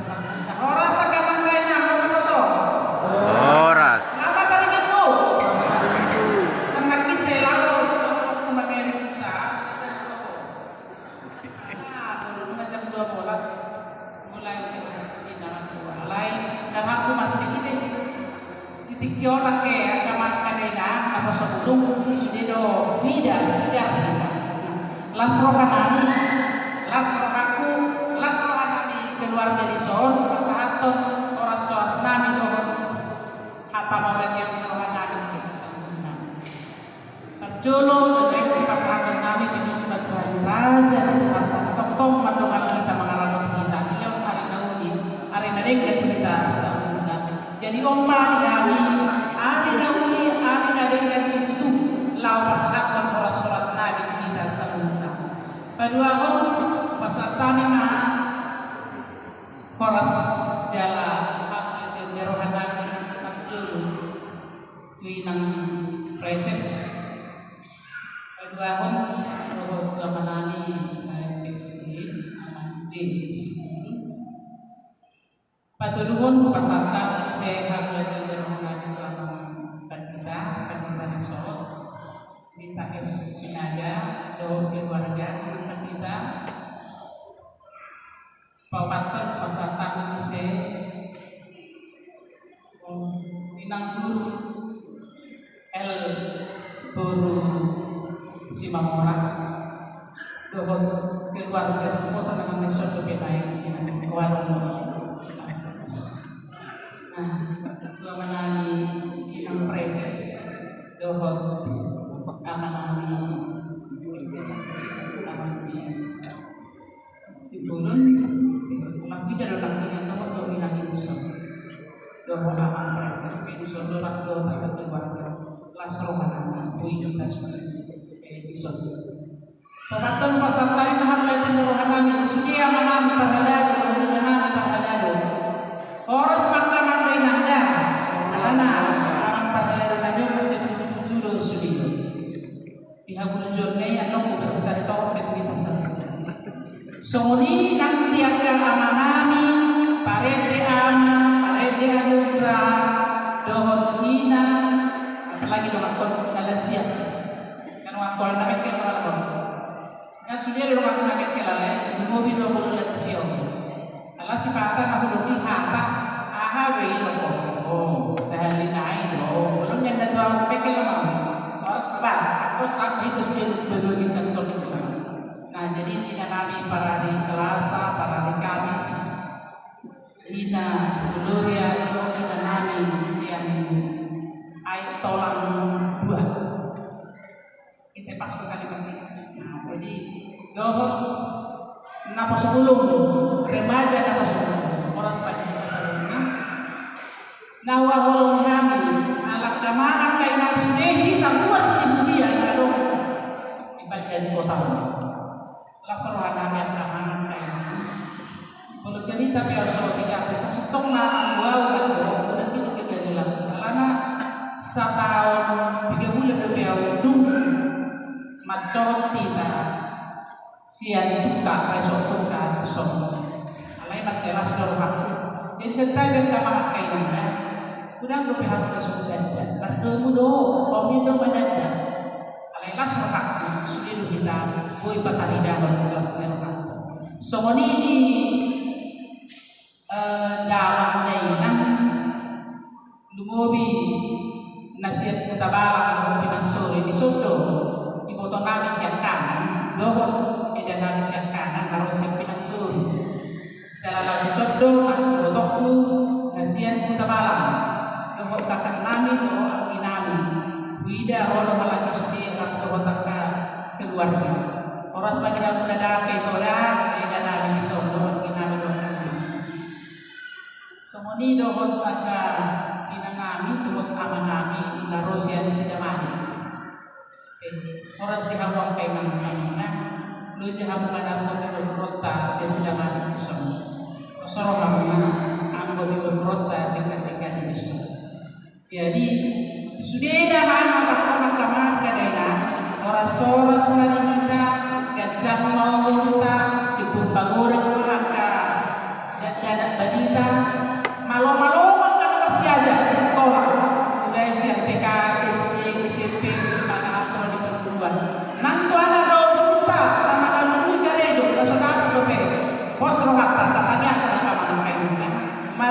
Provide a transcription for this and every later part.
Sangka oras agama kain ang kamuso. Oras. Lama tadi gitu. Sangat kiselalu sebab kumain sa jam 12 mulai di dalam mulai dan aku mati ini titikyo na ke kamar kanina tapos sa bulong sudido vida siya lasro kanani lasro kanani keluarga di son pasahaton orang coas nami do hata mawet yang orang nami perjolo dan si pasahaton nami itu sudah raja tokong madongan kita mengalami kita iyon hari naring kita sambungan jadi ompa kami hari naring situ lau pasahaton oras nabi kita sambungan padua on pasatani na oras jala ang jerohan nabi pagtulo tuwinang preses padua on robot gamanani patulungan pasatan sehat dan jerohan kita nasol minta sinada doa keluarga kita paupatan pasatan se inang guru el buru simamora doa keluarga foto dengan nasol kepenai warung. Nah, dua menani yang preses dohot amanami si bulun lagi dari lagi yang dohot dominan itu dohot aman preses itu dohot dohot keluarga lasro aman tujuh tas itu Pematan pasal tarik tahap lain rohani sudia manami pahalado manami pahalado oras makna nanda alana ang pahalado na nyo judo sudio ihabul jonne yang nong bercari tahu kita sori nang tiang amanami parede anugra dohot ina apalagi dohot kalian siap kan waktu namek kan malam na sudia lo mak naket kelale ngobi do bulu letsio ala sipatan aku luti hata aha we do oh sahali nai do belum yang datang pekel mau harus apa aku sak itu sudah berbagi contoh itu nah jadi ini nabi para hari Selasa para hari Kamis ina gloria itu nabi siang ayat tolang 2 kita pasukan kali jadi dohot napa 10 remaja napa 10 oras banyak masalahnya nawahul hamil alak damaan kay nasudehi tabuas di dunia kalau ibadah kota lasrohan namin amangan kay kalau cerita biasa tidak bisa stok na wow dan itu kejadian alana sa taon 3 bulan na biyaw macot tita sian tuka besok tuka besok alai macelas dorhak jadi sentai ben kama kainana kudang do pihak besok dan bertemu do omi do madanda alai las rohak sudiru kita boy patarida las rohak somoni di dalam nang lugobi nasihat kutabala pinang sore di sodo foto nabi siang kanan dohot eda nabi siang kanan harus siang pinangsur cara lalu sobdo fotoku nasian kutabala dohot takkan nami dohot inami wida rono malaki sudi dohot takkan keluarga oras bagi aku dada petola eda nabi sobdo inami dohot semoni dohot takkan pinangami dohot amanami larosian sidamani oras dihawang kay manana lu jahamu manapun di berkota sesilaman itu semua soroh kamu anggo di berkota dekat-dekat itu jadi sudah ada anak-anak kamar kadena oras-oras lagi kita gajah mau kita sipur pagoreng maka dan bagi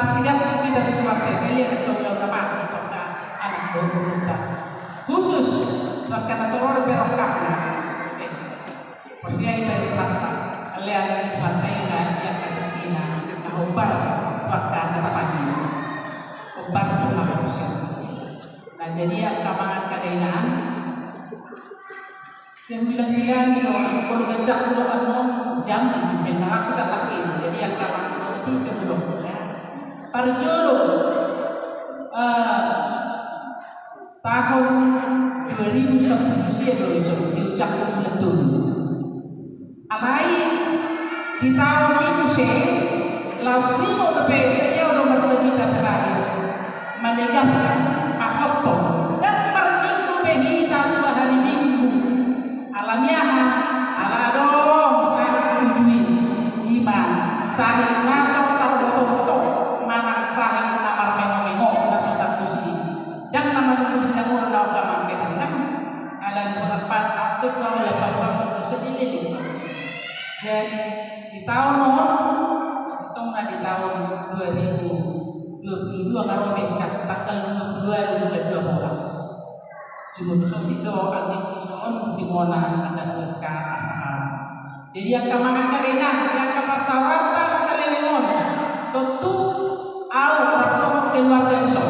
marsigat kita di partai saya lihat itu yang apa kita anak kita khusus karena seluruh birokratnya persiapan dari partai kalian di partai yang kita nah obat fakta tetapannya obat itu harus nah jadi yang kamangan kadainan sembilan itu kalau gajah dulu jam memang aku satakin jadi yang kamangan itu belum ya parjolo tahun 2010 diucapkan bulan dulu alai di tahun itu sih Lafrino lebih saya udah berterima terakhir menegaskan Ahokto dan perminggu behita 2 hari minggu alamnya ala dong saya tujuin iman sahih nasab tarboto manang sahih namar mengo nasab tartusi dan nama tujuh yang ulang kamar kehendak alam melepas satu kau lepas waktu sedih jadi di tahun di tahun 2022 karo Meska tanggal 22 bulan 12 Jumlah itu anti Simona ada Meska asal jadi yang kamangan karena yang kapal sawata masalah tentu au perlu keluarga iso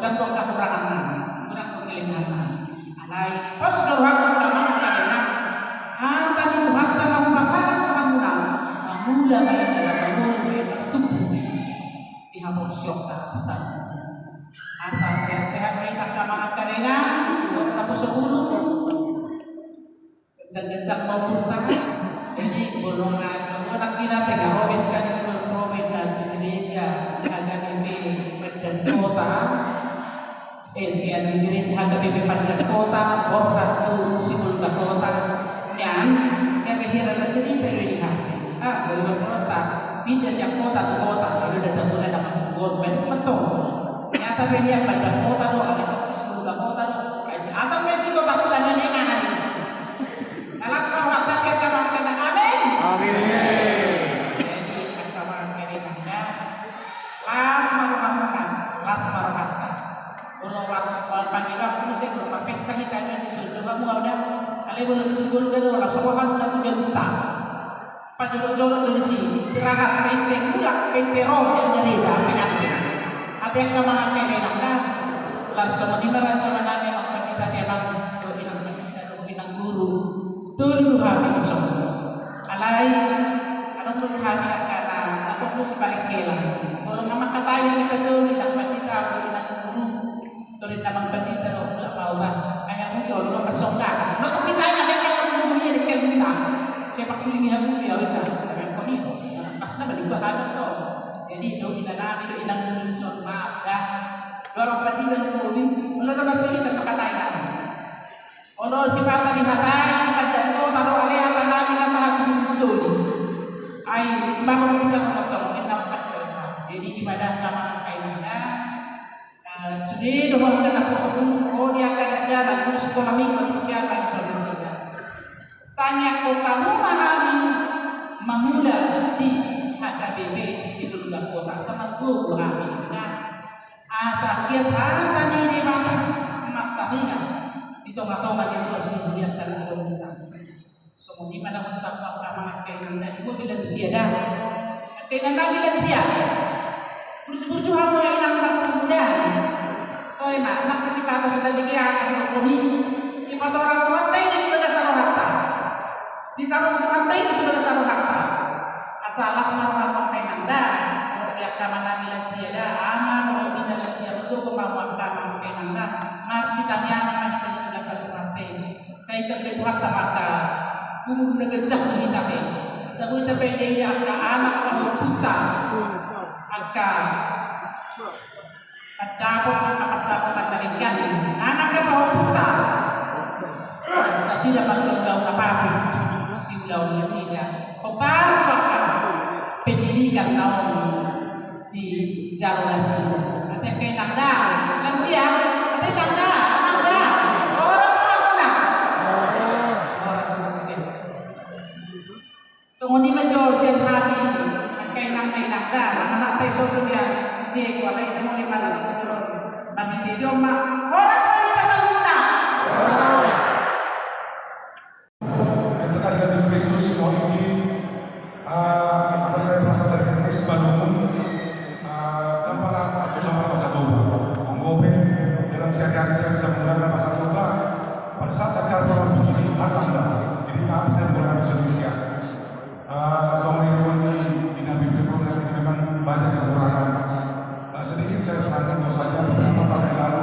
dan kekurangan kurang kelinganan alai pos keluar kamangan karena tadi Tuhan tanam pasangan kamunan mula dihapus syok asal sehat-sehat mereka kamangan karena aku 10 kencang-kencang mau turun jadi golongan anak kita tengah robes kan promen dan gereja ada BP dan kota di gereja ada BP dan kota waktu sibuk kota dan kehadiran cerita ini dari kota pindahจากkota ke kota itu datang mulai dengan korban betul ternyata dia pada kota tuh ada di sebuah kota tuh asal Messi kota kotanya dengan alas bahwa tiap kamar kena amin amin jadi kamar kena las marahata kalau panggilan aku sih berupa pesta kita di sudah kamu ada kalian boleh disebut dan orang sopan dan juta pajak-pajak dari sini istirahat pente pulang pente ros yang gereja penyakit ada yang kamar kena langsung dimana mana yang kita memang kita guru tulu kami semua alai anak tulu kami karena aku pun sebalik kelang kalau nama katanya kita tuh tidak kita aku tidak guru tulis nama pendeta lo tidak mau kan kayak mesti orang bersongkak untuk kita yang guru ini kita siapa kuling yang dia kita dengan kondisi pasnya beribadahan tuh jadi itu tidak nabi itu tidak muncul maaf dah orang pendeta itu mulai berpilih dan katanya kalau sifat dihatai pada itu taruh alih atas nama salah satu ai bangun kita potong kita jadi ibadah kamar kainnya jadi doa kita aku dia kerja dan sekolah minggu dia akan selesai tanya kau kamu memahami memula di HKBP Sidul Kota sama guru kami asal dia tadi di mana maksudnya itu nggak tahu bagaimana terus kemudian dan ada bisa semua di mana tetap apa kainan itu bila siada kainan bila siada berjuang kamu yang nak kemudian oh emak nak kasih kata sudah dikira kalau ini di foto orang tua ini juga salah kata ditaruh di pantai itu juga salah kata asal asmara kainan dah yang kamana bila siada aman kalau tidak siada itu kemauan kamu kainan dah masih tanya saya terkait harta mata guru negejah kita ni sebut sampai dia anak kalau puta akan ada pun akan sama dari kan anak kalau puta kasih dapat gaul apa si gaulnya sihnya apa pendidikan tahun di jalur nasi ada kayak nanda lansia ada nanda Semua ni major siap hari, kain nak dah, anak tay sosial SJ ko ay mo ni para dito. Magitidio ma. Oras pa kita sa luna. Terima kasih atas Kristus mohon izin apa saya merasa terkena bangun dan malah aku sama Pak Satoba menggobe dalam sehari-hari saya bisa menggunakan Pak Satoba pada saat acara program begini Anda jadi maaf saya menggunakan bahasa Indonesia soalnya di Nabi program ini memang banyak kekurangan sedikit saya terangkan bahwasanya beberapa tahun yang lalu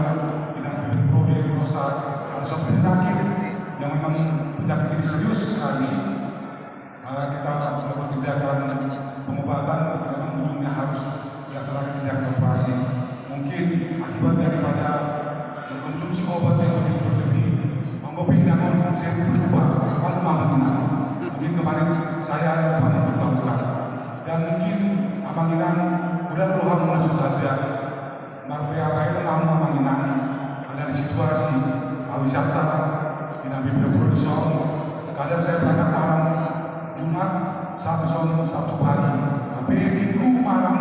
di Nabi program di Nusa ada suatu penyakit yang memang penyakit ini serius sekali. Kita melakukan tindakan pengobatan memang ujungnya harus dilaksanakan tindakan operasi. Mungkin akibat daripada konsumsi obat yang begitu berlebih, membawa pinangan saya berubah, lalu manginan. Mungkin kemarin saya pernah memberitahukan dan mungkin manginan udah roham sudah ada. Marpea itu nama manginan ada di situasi wisata di Nabi Berproduksion. Kadang saya berangkat malam Jumat, Sabtu pagi. Tapi Minggu malam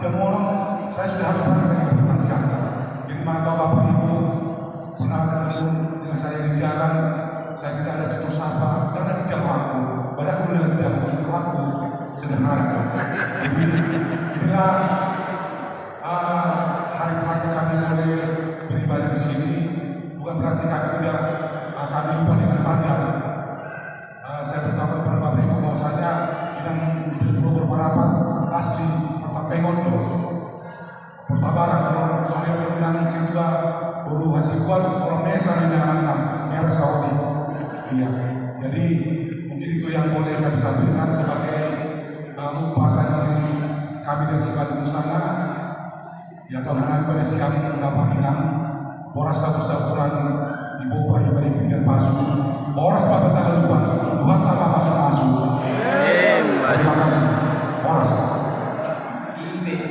jam 8 saya sudah harus berangkat ke Jakarta. Jadi mana tahu Bapak Ibu pernah bertemu dengan saya di jalan, saya tidak ada tutur sapa karena di jam aku. Padahal aku dalam jam aku sederhana. Inilah hari terakhir kami boleh beribadah di sini. Bukan berarti kami tidak kami lupa dengan pandang. Saya beritahu kepada Bapak Ibu bahwasanya yang perlu berparapat asli Bapak Pengondo Pertabaran kalau soalnya penggunaan juga guru hasil buat orang Mesa di dalam Merah Saudi. Iya, jadi mungkin itu yang boleh kami sampaikan sebagai upasan kami dari Sibatu Nusana. Ya Tuhan pada siang Bapak Inang Boras satu-satuan di bawah ibadah